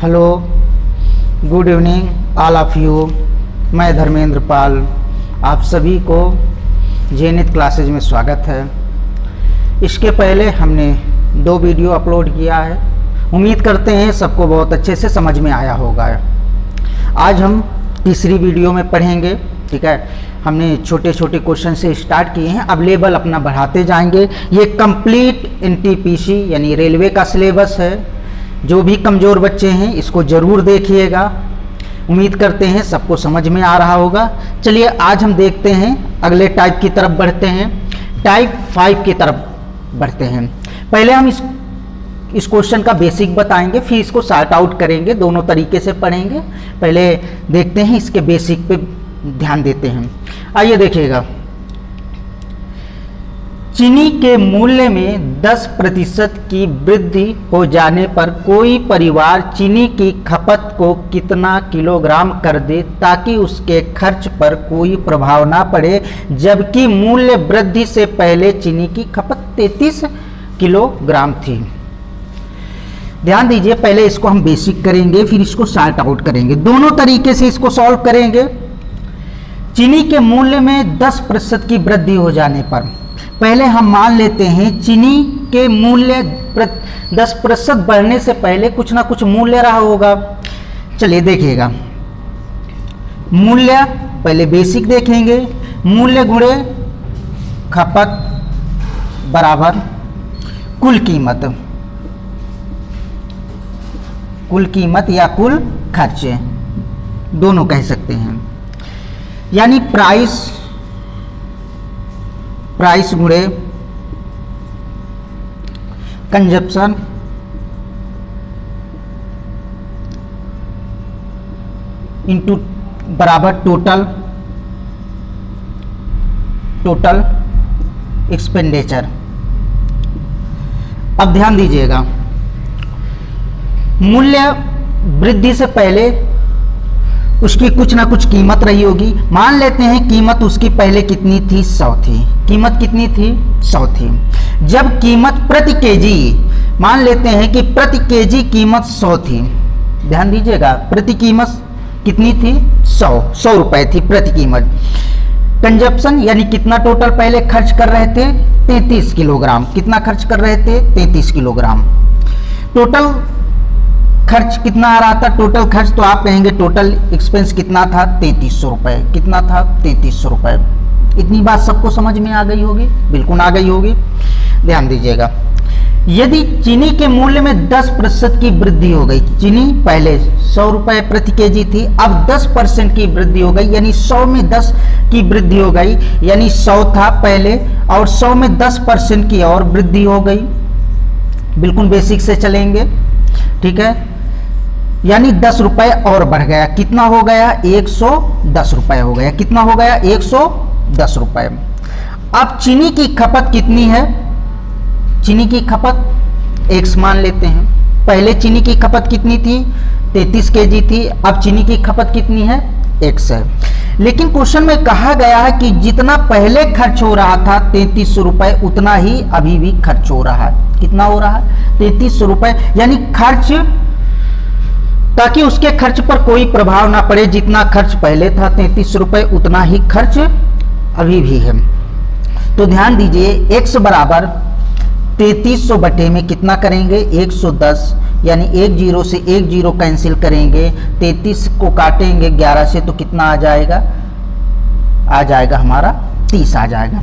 Hello, good evening all of you. मैं धर्मेंद्र पाल, आप सभी को जेनिथ क्लासेज में स्वागत है। इसके पहले हमने 2 वीडियो अपलोड किया है। उम्मीद करते हैं सबको बहुत अच्छे से समझ में आया होगा। आज हम तीसरी वीडियो में पढ़ेंगे। ठीक है, हमने छोटे छोटे क्वेश्चन से स्टार्ट किए हैं, अब लेवल अपना बढ़ाते जाएंगे। ये कंप्लीट एनटीपीसी यानी रेलवे का सिलेबस है। जो भी कमज़ोर बच्चे हैं इसको ज़रूर देखिएगा। उम्मीद करते हैं सबको समझ में आ रहा होगा। चलिए आज हम देखते हैं, अगले टाइप की तरफ बढ़ते हैं। टाइप 5 की तरफ बढ़ते हैं। पहले हम इस क्वेश्चन का बेसिक बताएंगे, फिर इसको सॉर्ट आउट करेंगे। दोनों तरीके से पढ़ेंगे। पहले देखते हैं इसके बेसिक पे ध्यान देते हैं। आइए देखिएगा, चीनी के मूल्य में 10% की वृद्धि हो जाने पर कोई परिवार चीनी की खपत को कितना किलोग्राम कर दे ताकि उसके खर्च पर कोई प्रभाव ना पड़े, जबकि मूल्य वृद्धि से पहले चीनी की खपत 33 किलोग्राम थी। ध्यान दीजिए, पहले इसको हम बेसिक करेंगे, फिर इसको सॉर्ट आउट करेंगे। दोनों तरीके से इसको सॉल्व करेंगे। चीनी के मूल्य में 10% की वृद्धि हो जाने पर पहले हम मान लेते हैं चीनी के मूल्य 10% बढ़ने से पहले कुछ ना कुछ मूल्य रहा होगा। चलिए देखिएगा, मूल्य पहले बेसिक देखेंगे। मूल्य गुणे खपत बराबर कुल कीमत। कुल कीमत या कुल खर्च दोनों कह सकते हैं, यानी प्राइस गुणे कंजप्शन इनटू बराबर टोटल एक्सपेंडिचर। अब ध्यान दीजिएगा, मूल्य वृद्धि से पहले उसकी कुछ ना कुछ कीमत रही होगी। मान लेते हैं कीमत उसकी पहले कितनी थी, 100 थी। कीमत कितनी थी, 100 थी। जब कीमत प्रति केजी, मान लेते हैं कि प्रति केजी कीमत 100 थी। ध्यान दीजिएगा, प्रति कीमत कितनी थी, 100 रुपए थी प्रति कीमत। कंजप्शन यानी कितना टोटल पहले खर्च कर रहे थे, 33 किलोग्राम। कितना खर्च कर रहे थे, 33 किलोग्राम। टोटल खर्च कितना आ रहा था, टोटल खर्च तो आप कहेंगे टोटल एक्सपेंस कितना था, 3300 रुपए। कितना था, 3300 रुपए। इतनी बात सबको समझ में आ गई होगी, बिल्कुल आ गई होगी। ध्यान दीजिएगा, यदि चीनी के मूल्य में 10% की वृद्धि हो गई, चीनी पहले 100 रुपए प्रति केजी थी, अब 10% की वृद्धि हो गई, यानी 100 में 10 की वृद्धि हो गई, यानी 100 था पहले और 100 में 10% की और वृद्धि हो गई। बिल्कुल बेसिक से चलेंगे, ठीक है, यानी 10 रुपए और बढ़ गया। कितना हो गया, 110 रुपए हो गया। कितना हो गया, 110 रुपए। अब चीनी की खपत कितनी है, चीनी की खपत X मान लेते हैं। पहले चीनी की खपत कितनी थी, 33 केजी थी। अब चीनी की खपत कितनी है, X है। लेकिन क्वेश्चन में कहा गया है कि जितना पहले खर्च हो रहा था 3300 रुपए, उतना ही अभी भी खर्च हो रहा है। कितना हो रहा है, 3300 रुपए। यानी खर्च, ताकि उसके खर्च पर कोई प्रभाव ना पड़े, जितना खर्च पहले था 3300 रुपए, उतना ही खर्च अभी भी है। तो ध्यान दीजिए, x बराबर 3300 बटे में कितना करेंगे, 110, यानी 1 0 से 1 0 कैंसिल करेंगे। 33 को काटेंगे 11 से तो कितना आ जाएगा, हमारा 30 आ जाएगा।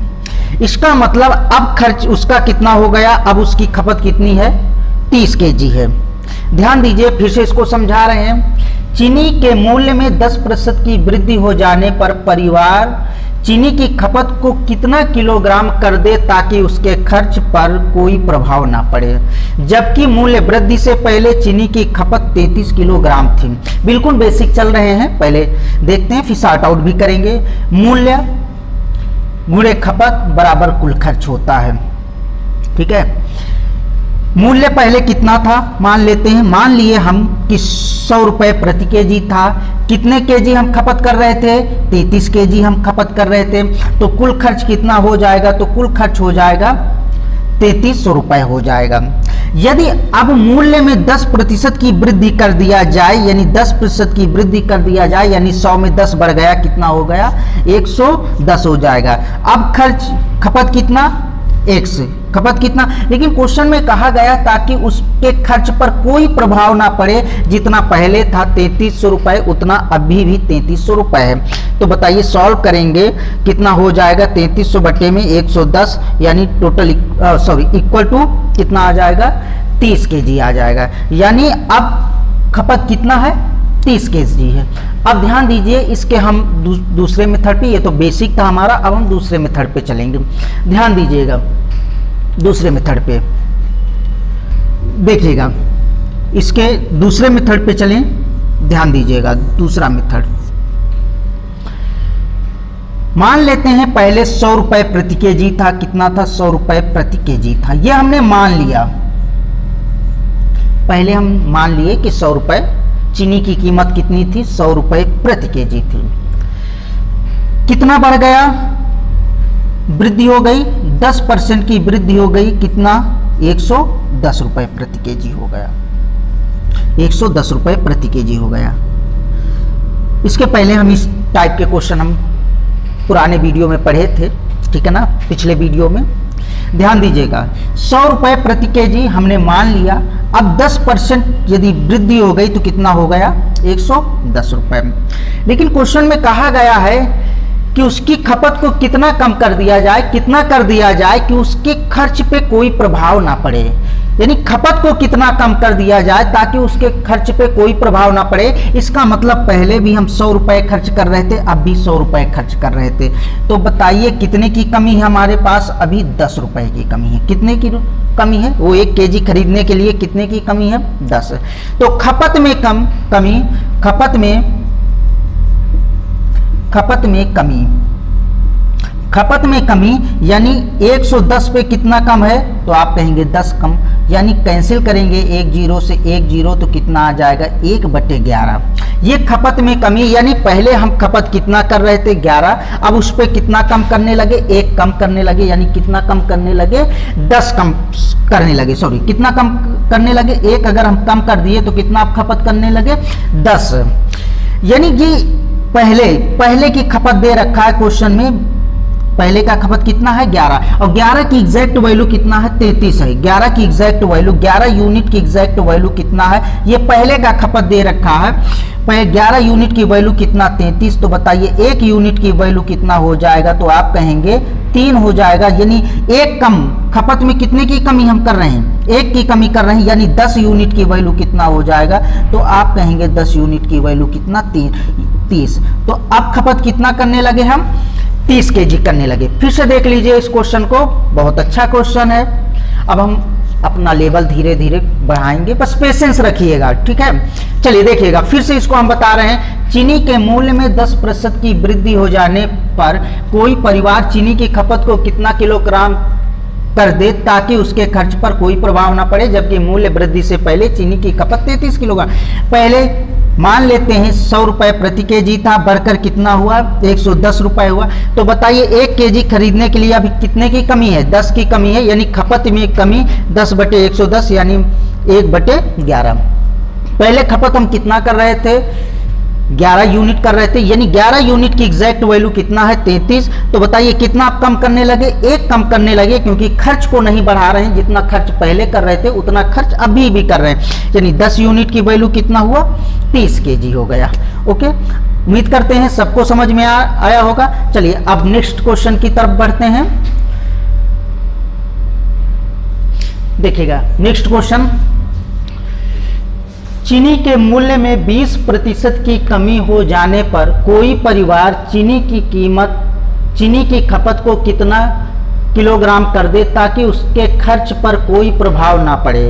इसका मतलब अब खर्च उसका कितना हो गया, अब उसकी खपत कितनी है, 30 केजी है। ध्यान दीजिए, फिर से इसको समझा रहे हैं। चीनी के मूल्य में 10% की वृद्धि हो जाने पर परिवार चीनी की खपत को कितना किलोग्राम कर दे ताकि उसके खर्च पर कोई प्रभाव ना पड़े, जबकि मूल्य वृद्धि से पहले चीनी की खपत 33 किलोग्राम थी। बिल्कुल बेसिक चल रहे हैं, पहले देखते हैं, फिर सॉर्ट आउट भी करेंगे। मूल्य गुणे खपत बराबर कुल खर्च होता है। ठीक है, मूल्य पहले कितना था, मान लेते हैं, मान लिए हम कि 100 रुपए प्रति केजी था। कितने केजी हम खपत कर रहे थे, 33 केजी हम खपत कर रहे थे। तो कुल खर्च कितना हो जाएगा, तो कुल खर्च हो जाएगा 3300 रुपए हो जाएगा। यदि अब मूल्य में 10% की वृद्धि कर दिया जाए, यानी 10% की वृद्धि कर दिया जाए, यानी 100 में 10 बढ़ गया, कितना हो गया 110 हो जाएगा। अब खपत कितना, x खपत कितना, लेकिन क्वेश्चन में कहा गया ताकि उसके खर्च पर कोई प्रभाव ना पड़े, जितना पहले था 3300 रुपए उतना अभी भी 3300 रुपए है। तो बताइए सॉल्व करेंगे कितना हो जाएगा, 3300 बटे में 110 यानी टोटल इक्वल टू कितना आ जाएगा 30 kg आ जाएगा। यानी अब खपत कितना है 30 kg है। अब ध्यान दीजिए इसके हम दूसरे मेथड पे, ये तो बेसिक था हमारा, अब हम दूसरे मेथड पे चलेंगे। ध्यान दीजिएगा दूसरे मेथड पे देखिएगा, इसके दूसरे मेथड पे चलें, ध्यान दीजिएगा दूसरा मेथड। मान लेते हैं पहले 100 रुपए प्रति केजी था, कितना था 100 रुपए प्रति केजी था, ये हमने मान लिया। पहले हम मान लिए कि 100 रुपए चीनी की कीमत कितनी थी 100 रुपए प्रति केजी थी। कितना बढ़ गया, वृद्धि हो गई 10% की वृद्धि हो गई, कितना 110 रुपए प्रति केजी हो गया, 110 रुपए प्रति केजी हो गया। इसके पहले हम इस टाइप के क्वेश्चन हम पुराने वीडियो में पढ़े थे, ठीक है ना, पिछले वीडियो में। ध्यान दीजिएगा 100 रुपए प्रति केजी हमने मान लिया। अब 10% यदि वृद्धि हो गई तो कितना हो गया 110 रुपए। लेकिन क्वेश्चन में कहा गया है कि उसकी खपत को कितना कम कर दिया जाए, कितना कर दिया जाए कि उसके खर्च पे कोई प्रभाव ना पड़े, यानी खपत को कितना कम कर दिया जाए ताकि उसके खर्च पे कोई प्रभाव ना पड़े। इसका मतलब पहले भी हम 100 रुपए खर्च कर रहे थे, अब भी 100 रुपए खर्च कर रहे थे। तो बताइए कितने की कमी है हमारे पास, अभी 10 रुपए की कमी है। कितने की कमी है, वो 1 केजी खरीदने के लिए कितने की कमी है 10। तो खपत में कमी, खपत में कमी यानी 110 पे कितना कम है, तो आप कहेंगे 10 कम, यानी कैंसिल करेंगे 1 0 से 1 0 तो कितना आ जाएगा 1/11। ये खपत में कमी, यानी पहले हम खपत कितना कर रहे थे 11, अब उस पर कितना कम करने लगे 1 कम करने लगे, यानी कितना कम करने लगे 10 कम करने लगे, सॉरी कितना कम करने लगे 1 अगर हम कम कर दिए तो कितना आप खपत करने लगे 10। यानी कि पहले की खपत दे रखा है क्वेश्चन में, पहले का खपत कितना है 11 और 11 की एग्जैक्ट वैल्यू कितना है 33 है। 11 की एग्जैक्ट वैल्यू 11 यूनिट की एग्जैक्ट वैल्यू कितना है, ये पहले का खपत दे रखा है। पहले 11 यूनिट की वैल्यू कितना 33, तो बताइए 1 यूनिट की वैल्यू कितना हो जाएगा, तो आप कहेंगे 3 हो जाएगा। यानी 1 कम, खपत में कितने की कमी हम कर रहे हैं 1 की कमी कर रहे हैं, यानी 10 यूनिट की वैल्यू कितना हो जाएगा, तो आप कहेंगे 10 यूनिट की वैल्यू कितना 30। तो अब खपत कितना करने लगे हम 30 केजी करने लगे। फिर से देख लीजिए इस क्वेश्चन को, बहुत अच्छा क्वेश्चन है। अब हम अपना लेवल धीरे धीरे बढ़ाएंगे, बस पेशेंस रखिएगा, ठीक है। चलिए देखिएगा, फिर से इसको हम बता रहे हैं। चीनी के मूल्य में 10% की वृद्धि हो जाने पर कोई परिवार चीनी की खपत को कितना किलोग्राम कर दे ताकि उसके खर्च पर कोई प्रभाव ना पड़े, जबकि मूल्य वृद्धि से पहले चीनी की खपत 33 किलोग्राम। पहले मान लेते हैं 100 रुपए प्रति केजी था, बढ़कर कितना हुआ 110 रुपए हुआ। तो बताइए 1 केजी खरीदने के लिए अभी कितने की कमी है 10 की कमी है, यानी खपत में कमी 10/110 यानी 1/11। पहले खपत हम कितना कर रहे थे 11 यूनिट कर रहे थे, यानी 11 यूनिट की एग्जैक्ट वैल्यू कितना है 33। तो बताइए कितना आप कम करने लगे 1 कम करने लगे, क्योंकि खर्च को नहीं बढ़ा रहे हैं, जितना खर्च पहले कर रहे थे उतना खर्च अभी भी कर रहे हैं। यानी 10 यूनिट की वैल्यू कितना हुआ 30 केजी हो गया। ओके, उम्मीद करते हैं सबको समझ में आया होगा। चलिए अब नेक्स्ट क्वेश्चन की तरफ बढ़ते हैं। देखिएगा नेक्स्ट क्वेश्चन, चीनी के मूल्य में 20% की कमी हो जाने पर कोई परिवार चीनी की खपत को कितना किलोग्राम कर दे ताकि उसके खर्च पर कोई प्रभाव ना पड़े,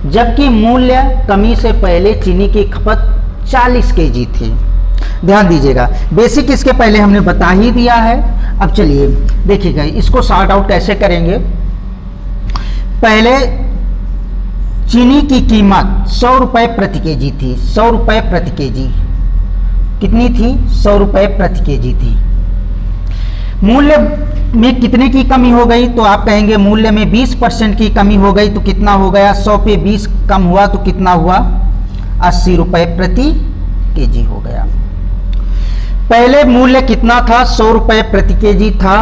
जबकि मूल्य कमी से पहले चीनी की खपत 40 केजी थी। ध्यान दीजिएगा, बेसिक इसके पहले हमने बता ही दिया है। अब चलिए देखिएगा इसको सॉर्ट आउट कैसे करेंगे। पहले चीनी की कीमत 100 रुपए प्रति केजी थी, 100 रुपए प्रति केजी कितनी थी 100 रुपए प्रति केजी थी। मूल्य में कितने की कमी हो गई, तो आप कहेंगे मूल्य में 20% की कमी हो गई, तो कितना हो गया, 100 पे 20 कम हुआ तो कितना हुआ, 80 रुपए प्रति केजी हो गया। पहले मूल्य कितना था, 100 रुपए प्रति केजी था,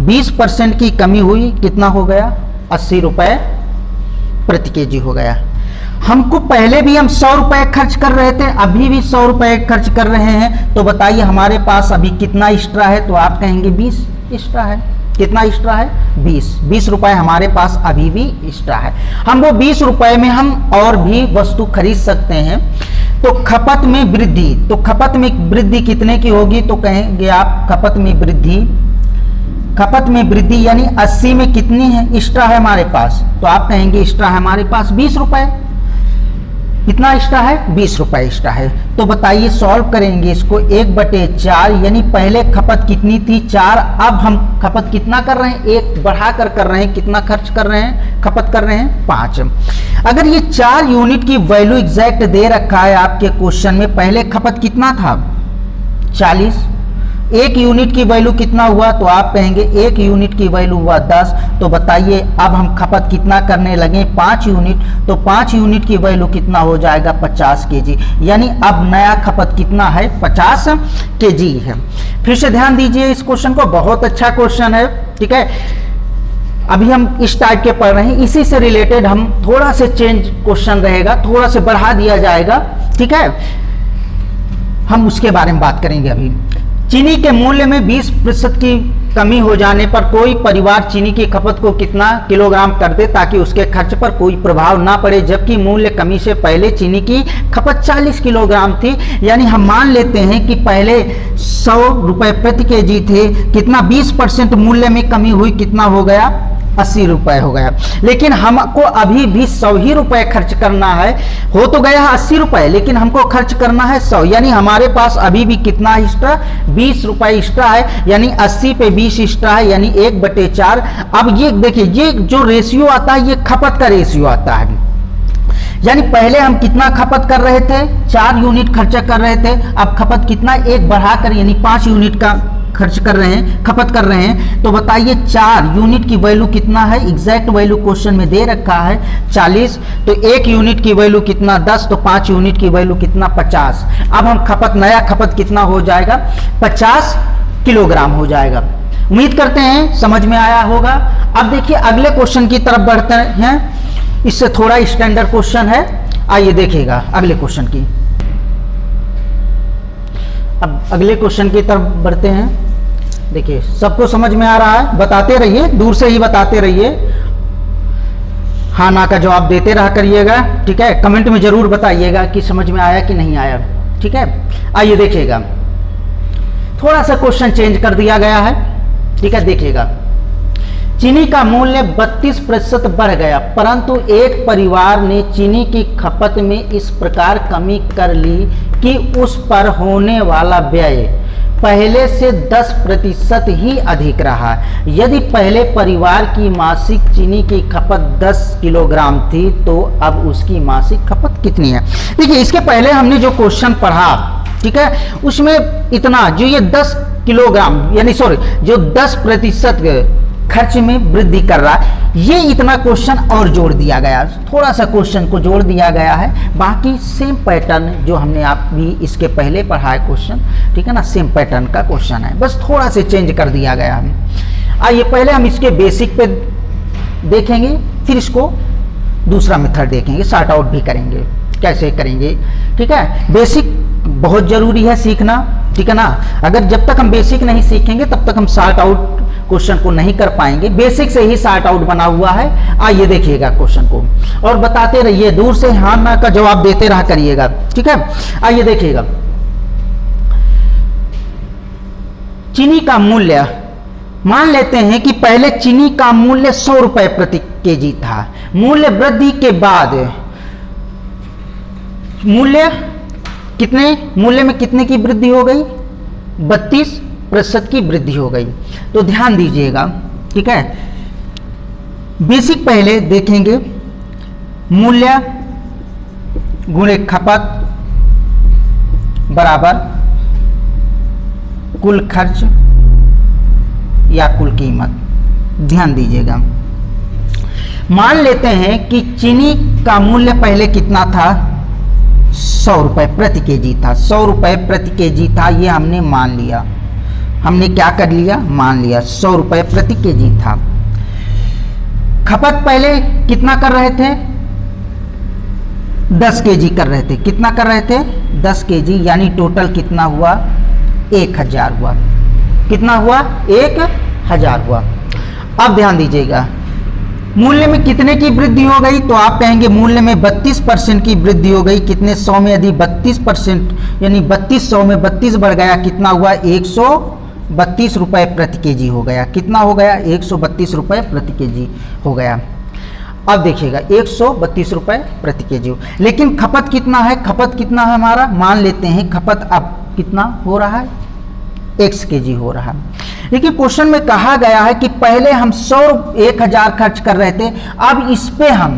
20% की कमी हुई, कितना हो गया, 80 रुपए प्रति केजी हो गया। हमको पहले भी हम 100 रुपए खर्च कर रहे थे, अभी भी 100 रुपए खर्च कर रहे हैं, तो बताइए हमारे पास अभी कितना एक्स्ट्रा है, तो आप कहेंगे 20 एक्स्ट्रा है। कितना एक्स्ट्रा है, 20 रुपए हमारे पास अभी भी एक्स्ट्रा है। हम वो 20 रुपए में हम और भी वस्तु खरीद सकते हैं। तो खपत में वृद्धि, तो खपत में वृद्धि कितने की होगी, तो कहेंगे आप खपत में वृद्धि यानी 80 में कितनी है एक्स्ट्रा है हमारे पास, तो आप कहेंगे एक्स्ट्रा है हमारे पास 20 रुपए। कितना एक्स्ट्रा है, 20 रुपए एक्स्ट्रा है। तो बताइए सॉल्व करेंगे इसको, 1/4 यानी पहले खपत कितनी थी, 4, अब हम खपत कितना कर रहे हैं, 1 बढ़ाकर कर रहे हैं, कितना खर्च कर रहे हैं, खपत कर रहे हैं 5। अगर ये 4 यूनिट की वैल्यू एग्जैक्ट दे रखा है आपके क्वेश्चन में, पहले खपत कितना था 40, 1 यूनिट की वैल्यू कितना हुआ, तो आप कहेंगे 1 यूनिट की वैल्यू हुआ 10। तो बताइए अब हम खपत कितना करने लगे, 5 यूनिट, तो 5 यूनिट की वैल्यू कितना हो जाएगा, 50 केजी, यानी अब नया खपत कितना है, 50 केजी है। फिर से ध्यान दीजिए इस क्वेश्चन को, बहुत अच्छा क्वेश्चन है, ठीक है। अभी हम इस टाइप के पढ़ रहे हैं, इसी से रिलेटेड हम थोड़ा से चेंज क्वेश्चन रहेगा, थोड़ा से बढ़ा दिया जाएगा, ठीक है। हम उसके बारे में बात करेंगे अभी। चीनी के मूल्य में 20% की कमी हो जाने पर कोई परिवार चीनी की खपत को कितना किलोग्राम कर दे ताकि उसके खर्च पर कोई प्रभाव ना पड़े, जबकि मूल्य कमी से पहले चीनी की खपत 40 किलोग्राम थी। यानी हम मान लेते हैं कि पहले 100 रुपए प्रति केजी थे, कितना 20% मूल्य में कमी हुई, कितना हो गया, 80 रुपए हो गया। लेकिन हमको अभी भी 100 ही रुपए खर्च करना है, हो तो गया 80 रुपए, लेकिन हमको खर्च करना है 100, यानी हमारे पास अभी भी कितना एक्स्ट्रा, 20 रुपए एक्स्ट्रा है, यानी 80 पे 20 एक्स्ट्रा है, यानी 1/4। अब ये देखिए, ये जो रेशियो आता है ये खपत का रेशियो आता है, यानी पहले हम कितना खपत कर रहे थे, 4 यूनिट खर्चा कर रहे थे, अब खपत कितना, 1 बढ़ाकर यानी 5 यूनिट का खर्च कर रहे हैं, खपत कर रहे हैं। तो बताइए 4 यूनिट की वैल्यू कितना है, एग्जैक्ट वैल्यू क्वेश्चन में दे रखा है 40, तो 1 यूनिट की वैल्यू कितना 10, तो 5 यूनिट की वैल्यू कितना 50। अब हम खपत, नया खपत कितना हो जाएगा, 50 किलोग्राम हो जाएगा। उम्मीद करते हैं समझ में आया होगा। अब देखिए अगले क्वेश्चन की तरफ बढ़ते हैं, इससे थोड़ा स्टैंडर्ड क्वेश्चन है, आइए देखिएगा अगले क्वेश्चन की। अब अगले क्वेश्चन की तरफ बढ़ते हैं। देखिए सबको समझ में आ रहा है, बताते रहिए, दूर से ही बताते रहिए, हाँ ना का जवाब देते रहा करिएगा, ठीक है। कमेंट में जरूर बताइएगा कि समझ में आया कि नहीं आया, ठीक है। आइए देखिएगा, थोड़ा सा क्वेश्चन चेंज कर दिया गया है, ठीक है। देखिएगा, चीनी का मूल्य 32% बढ़ गया, परंतु एक परिवार ने चीनी की खपत में इस प्रकार कमी कर ली कि उस पर होने वाला व्यय पहले से 10% ही अधिक रहा। यदि पहले परिवार की मासिक चीनी की खपत 10 किलोग्राम थी, तो अब उसकी मासिक खपत कितनी है। देखिए इसके पहले हमने जो क्वेश्चन पढ़ा, ठीक है, उसमें इतना जो ये 10 किलोग्राम यानी सॉरी जो 10% खर्च में वृद्धि कर रहा है, ये इतना क्वेश्चन और जोड़ दिया गया, थोड़ा सा क्वेश्चन को जोड़ दिया गया है। बाकी सेम पैटर्न जो हमने आप भी इसके पहले पढ़ा है क्वेश्चन, ठीक है ना, सेम पैटर्न का क्वेश्चन है, बस थोड़ा से चेंज कर दिया गया है। आइए पहले हम इसके बेसिक पे देखेंगे, फिर इसको दूसरा मेथड देखेंगे, सॉर्ट आउट भी करेंगे, कैसे करेंगे, ठीक है। बेसिक बहुत जरूरी है सीखना, ठीक है ना। अगर जब तक हम बेसिक नहीं सीखेंगे तब तक हम सॉर्ट आउट क्वेश्चन को नहीं कर पाएंगे। बेसिक से ही सॉर्ट आउट बना हुआ है। आइए देखिएगा क्वेश्चन को और बताते रहिए, दूर से हाँ ना का जवाब देते रहा करिएगा, ठीक है। आइए देखिएगा, चीनी का मूल्य, मान लेते हैं कि पहले चीनी का मूल्य 100 रुपए प्रति केजी था। मूल्य वृद्धि के बाद मूल्य में कितने की वृद्धि हो गई, 32% की वृद्धि हो गई। तो ध्यान दीजिएगा, ठीक है। बेसिक पहले देखेंगे, मूल्य गुणे खपत बराबर कुल खर्च या कुल कीमत। ध्यान दीजिएगा, मान लेते हैं कि चीनी का मूल्य पहले कितना था, 100 रुपये प्रति केजी था। 100 रुपये प्रति केजी था, ये हमने मान लिया। हमने क्या कर लिया, मान लिया 100 रुपये प्रति केजी था। खपत पहले कितना कर रहे थे, 10 केजी कर रहे थे। कितना कर रहे थे, 10 केजी, यानी टोटल कितना हुआ, 1000 हुआ। कितना हुआ, 1000 हुआ। अब ध्यान दीजिएगा, मूल्य में कितने की वृद्धि हो गई, तो आप कहेंगे मूल्य में 32% की वृद्धि हो गई। कितने, 100 में यदि 32%, यानी 3200 में 32 बढ़ गया, कितना हुआ, 132 रुपये प्रति केजी हो गया। कितना हो गया, 132 रुपये प्रति केजी हो गया। अब देखिएगा 132 रुपये प्रति केजी, लेकिन खपत कितना है, खपत कितना है हमारा, मान लेते हैं खपत अब कितना हो रहा है, x केजी हो रहा है। लेकिन क्वेश्चन में कहा गया है कि पहले हम 1000 खर्च कर रहे थे, अब इस पे हम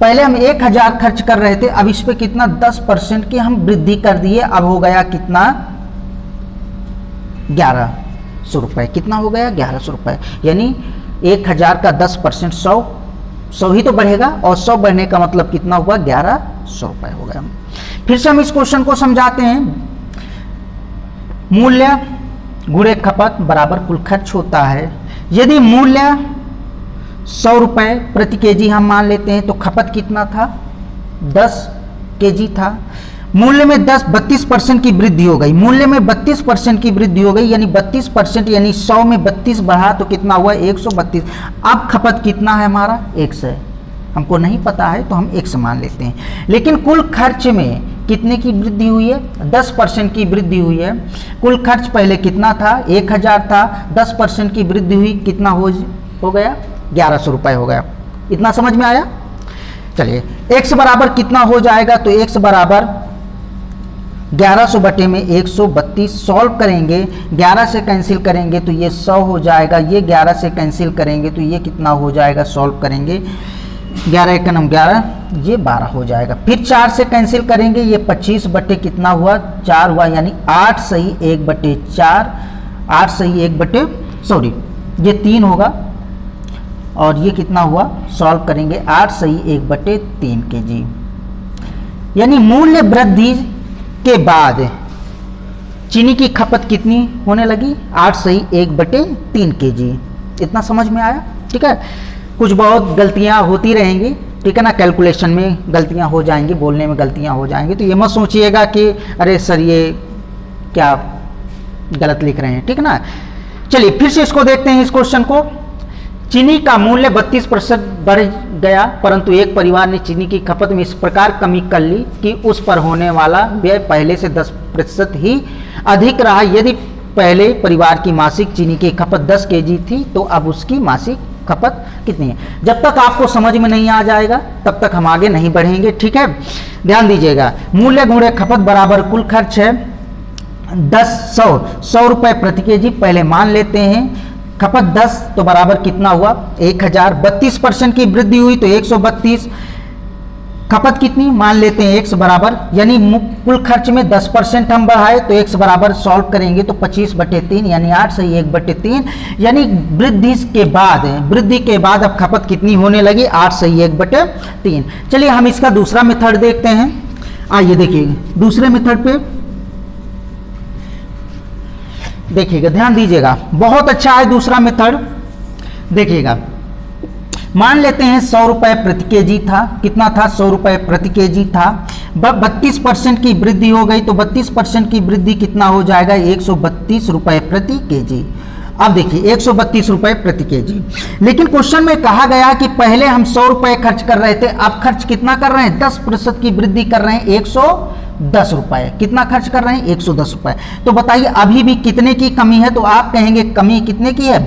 पहले हम 1000 खर्च कर रहे थे, अब इस पे कितना 10% की हम वृद्धि कर दिए। अब हो गया कितना, 1100 रुपये। कितना हो गया, 1100 रुपये। यानी 1000 का 10% 100 ही तो बढ़ेगा, और 100 बढ़ने का मतलब कितना हुआ, 1100 रुपये हो गया। फिर से हम इस क्वेश्चन को समझाते हैं। मूल्य गुणे खपत बराबर कुल खर्च होता है। यदि मूल्य 100 रुपये प्रति केजी हम मान लेते हैं, तो खपत कितना था, 10 केजी था। मूल्य में 32% की वृद्धि हो गई। मूल्य में 32% की वृद्धि हो गई, यानी 32%, यानी 100 में 32 बढ़ा तो कितना हुआ, 132। अब खपत कितना है हमारा, 100 है। हमको नहीं पता है तो हम 100 मान लेते हैं। लेकिन कुल खर्च में कितने की वृद्धि हुई है, 10% की वृद्धि हुई है। कुल खर्च पहले कितना था, 1000 था, 10% की वृद्धि हुई, कितना हो गया, 1100 रुपये हो गया। इतना समझ में आया। चलिए x बराबर कितना हो जाएगा, तो x बराबर 1100 बटे में 132 सॉल्व करेंगे, 11 से कैंसिल करेंगे तो ये 100 हो जाएगा, ये 11 से कैंसिल करेंगे तो ये कितना हो जाएगा, सॉल्व करेंगे 11 एक नम 11, ये 12 हो जाएगा। फिर 4 से कैंसिल करेंगे, ये 25 बटे कितना हुआ, 4 हुआ, यानी 8 सही 1 बटे 4, 8 सही 1 बटे सॉरी ये 3 होगा, और ये कितना हुआ, सॉल्व करेंगे 8 सही 1 बटे 3 केजी। यानी मूल्य वृद्धि के बाद चीनी की खपत कितनी होने लगी, 8 सही 1 बटे 3 केजी। इतना समझ में आया। ठीक है, कुछ बहुत गलतियां होती रहेंगी, ठीक है ना, कैलकुलेशन में गलतियां हो जाएंगी, बोलने में गलतियां हो जाएंगी, तो ये मत सोचिएगा कि अरे सर ये क्या गलत लिख रहे हैं, ठीक है ना। चलिए फिर से इसको देखते हैं, इस क्वेश्चन को। चीनी का मूल्य 32% बढ़ गया, परंतु एक परिवार ने चीनी की खपत में इस प्रकार कमी कर ली कि उस पर होने वाला व्यय पहले से 10% ही अधिक रहा। यदि पहले परिवार की मासिक चीनी की खपत 10 केजी थी, तो अब उसकी मासिक खपत कितनी है। जब तक आपको समझ में नहीं आ जाएगा तब तक हम आगे नहीं बढ़ेंगे, ठीक है। ध्यान दीजिएगा, मूल्य गुणे खपत बराबर कुल खर्च है 100 रुपये प्रति केजी। पहले मान लेते हैं खपत 10 तो बराबर कितना हुआ, 1000। 32% की वृद्धि हुई तो 132। खपत कितनी मान लेते हैं, x बराबर, यानी कुल खर्च में 10% हम बढ़ाए तो x बराबर सॉल्व करेंगे तो 25 बटे 3, यानी 8 सही 1 बटे 3। यानी वृद्धि के बाद अब खपत कितनी होने लगी, 8 सही 1 बटे 3। चलिए हम इसका दूसरा मेथड देखते हैं। आइए देखिए दूसरे मेथड पे देखिएगा, ध्यान दीजिएगा, बहुत अच्छा है दूसरा मेथड। देखिएगा, मान लेते हैं 100 रुपये प्रति केजी था। कितना था, 100 रुपये प्रति केजी था। 32% की वृद्धि हो गई तो 32% की वृद्धि कितना हो जाएगा, 132 रुपये प्रति केजी। अब देखिए 132 रुपये प्रति केजी। लेकिन क्वेश्चन में कहा गया कि पहले हम 100 रुपये खर्च कर रहे थे, अब खर्च कितना कर रहे हैं, 10% की वृद्धि कर रहे हैं, 110 रुपये। कितना खर्च कर रहे हैं, 110 रुपये। तो बताइए अभी भी कितने की कमी है, तो आप कहेंगे कमी कितने की है,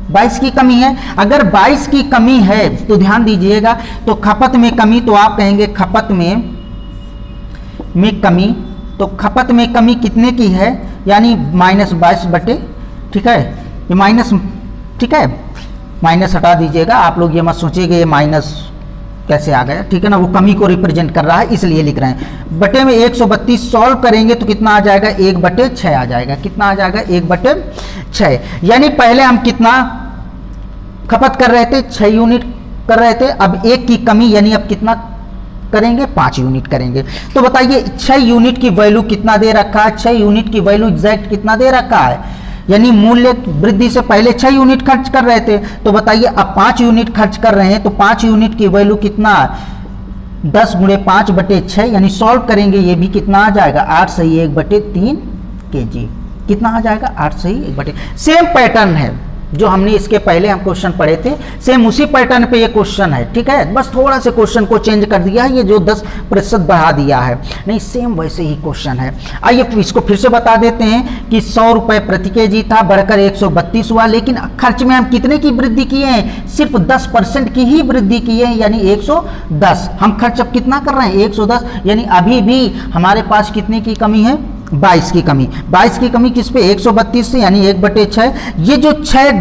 22 की कमी है। अगर 22 की कमी है तो ध्यान दीजिएगा, तो खपत में कमी, तो आप कहेंगे खपत में कमी, तो खपत में कमी कितने की है, यानी -22 बटे, ठीक है, ये माइनस, ठीक है, माइनस हटा दीजिएगा। आप लोग ये मत सोचिएगा ये माइनस कैसे आ गया, ठीक है ना, वो कमी को रिप्रेजेंट कर रहा है इसलिए लिख रहे हैं। बटे में 132 सॉल्व करेंगे तो कितना आ जाएगा, 1/6 आ जाएगा। कितना आ जाएगा, 1/6। यानी पहले हम कितना खपत कर रहे थे, 6 यूनिट कर रहे थे, अब 1 की कमी, यानी अब कितना करेंगे, 5 यूनिट करेंगे। तो बताइए 6 यूनिट की वैल्यू कितना दे रखा है, 6 यूनिट की वैल्यू एग्जैक्ट कितना दे रखा है, यानी मूल्य वृद्धि से पहले 6 यूनिट खर्च कर रहे थे, तो बताइए अब 5 यूनिट खर्च कर रहे हैं, तो 5 यूनिट की वैल्यू कितना, 10 × 5/6, यानी सॉल्व करेंगे ये भी कितना आ जाएगा, 8 सही 1/3 kg। कितना आ जाएगा, 8 सही 1/। सेम पैटर्न है जो हमने इसके पहले हम क्वेश्चन पढ़े थे, सेम उसी पैटर्न पे ये क्वेश्चन है, ठीक है, बस थोड़ा से क्वेश्चन को चेंज कर दिया है, ये जो 10% बढ़ा दिया है, नहीं सेम वैसे ही क्वेश्चन है। आइए इसको फिर से बता देते हैं कि 100 रुपये प्रति kg था, बढ़कर 132 हुआ, लेकिन खर्च में हम कितने की वृद्धि किए हैं, सिर्फ 10% की ही वृद्धि किए हैं, यानी 110। हम खर्च अब कितना कर रहे हैं, 110, यानी अभी भी हमारे पास कितने की कमी है, 22 की कमी। 22 की कमी किस पे, 132 से, यानी 1/6। ये जो 6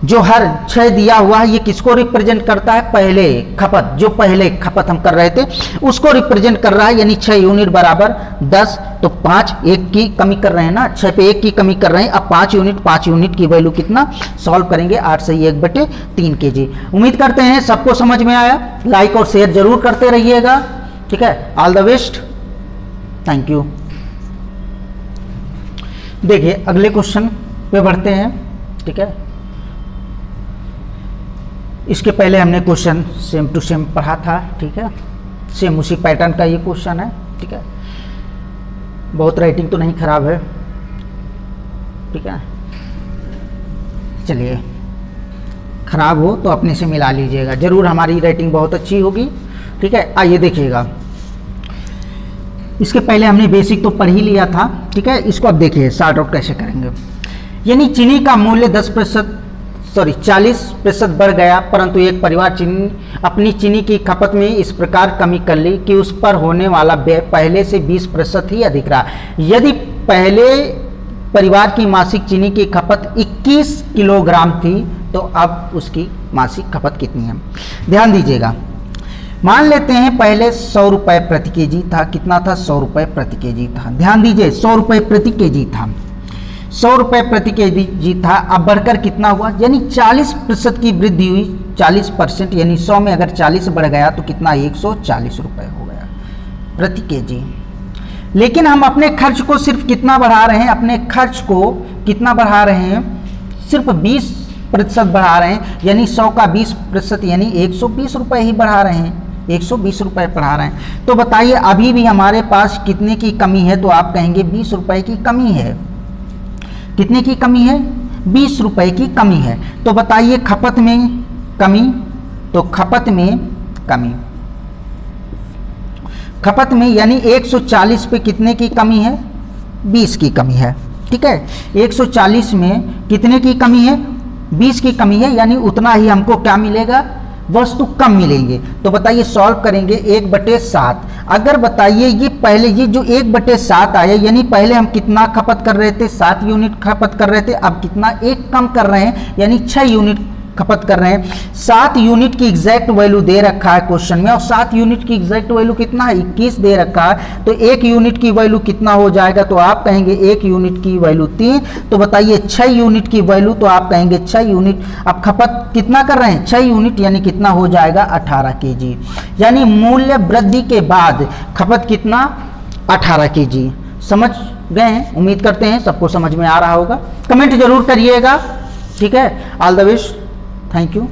जो हर 6 दिया हुआ है, ये किसको रिप्रेजेंट करता है, पहले खपत, जो पहले खपत हम कर रहे थे उसको रिप्रेजेंट कर रहा है, यानी 6 यूनिट बराबर 10, तो 5 1 की कमी कर रहे हैं ना, 6 पे 1 की कमी कर रहे हैं। अब 5 यूनिट की वैल्यू कितना सॉल्व करेंगे, 8 सही 1/3 kg। उम्मीद करते हैं सबको समझ में आया, लाइक और शेयर जरूर करते रहिएगा, ठीक है। All the best, thank you. देखिए अगले क्वेश्चन पे बढ़ते हैं, ठीक है। इसके पहले हमने क्वेश्चन सेम टू सेम पढ़ा था, ठीक है, सेम उसी पैटर्न का ये क्वेश्चन है, ठीक है। बहुत राइटिंग तो नहीं खराब है, ठीक है, चलिए खराब हो तो अपने से मिला लीजिएगा, जरूर हमारी राइटिंग बहुत अच्छी होगी, ठीक है। आइए देखिएगा, इसके पहले हमने बेसिक तो पढ़ ही लिया था, ठीक है। इसको अब देखिए सॉर्ट आउट कैसे करेंगे। यानी चीनी का मूल्य 40% बढ़ गया, परंतु एक परिवार अपनी चीनी की खपत में इस प्रकार कमी कर ली कि उस पर होने वाला व्यय पहले से 20% ही अधिक रहा। यदि पहले परिवार की मासिक चीनी की खपत 21 किलोग्राम थी, तो अब उसकी मासिक खपत कितनी है, ध्यान दीजिएगा। मान लेते हैं पहले 100 रुपये प्रति kg था, कितना था, 100 रुपये प्रति kg था, ध्यान दीजिए 100 रुपये प्रति kg था, 100 रुपये प्रति kg था। अब बढ़कर कितना हुआ, यानी 40% की वृद्धि हुई, 40%, यानी 100 में अगर 40 बढ़ गया तो कितना, 140 रुपये हो गया प्रति kg। लेकिन हम अपने खर्च को सिर्फ कितना बढ़ा रहे हैं, अपने खर्च को कितना बढ़ा रहे हैं, सिर्फ 20% बढ़ा रहे हैं, यानी 100 का 20%, यानी 120 रुपये ही बढ़ा रहे हैं, 120 रुपये बढ़ा रहे हैं। तो बताइए अभी भी हमारे पास कितने की कमी है, तो आप कहेंगे 20 रुपये की कमी है। कितने की कमी है, 20 रुपये की कमी है। तो बताइए खपत में कमी, तो खपत में कमी, खपत में यानी 140 पे कितने की कमी है, 20 की कमी है, ठीक है। 140 में कितने की कमी है, 20 की कमी है, यानी उतना ही हमको क्या मिलेगा, वस्तु कम मिलेंगे। तो बताइए सॉल्व करेंगे 1/7। अगर बताइए ये पहले ये जो 1/7 आया, यानी पहले हम कितना खपत कर रहे थे, 7 यूनिट खपत कर रहे थे, अब कितना 1 कम कर रहे हैं, यानी 6 यूनिट खपत कर रहे हैं। 7 यूनिट की एग्जैक्ट वैल्यू दे रखा है क्वेश्चन में, और 7 यूनिट की एग्जैक्ट वैल्यू कितना है, 21 दे रखा है। तो 1 यूनिट की वैल्यू कितना हो जाएगा, तो आप कहेंगे 1 यूनिट की वैल्यू 3। तो बताइए 6 यूनिट की वैल्यू, तो आप कहेंगे 6 यूनिट। अब खपत कितना कर रहे हैं, 6 यूनिट, यानी कितना हो जाएगा, 18 kg। यानी मूल्य वृद्धि के बाद खपत कितना, 18 kg। समझ गए हैं, उम्मीद करते हैं सबको समझ में आ रहा होगा। कमेंट जरूर करिएगा, ठीक है। All the best, thank you.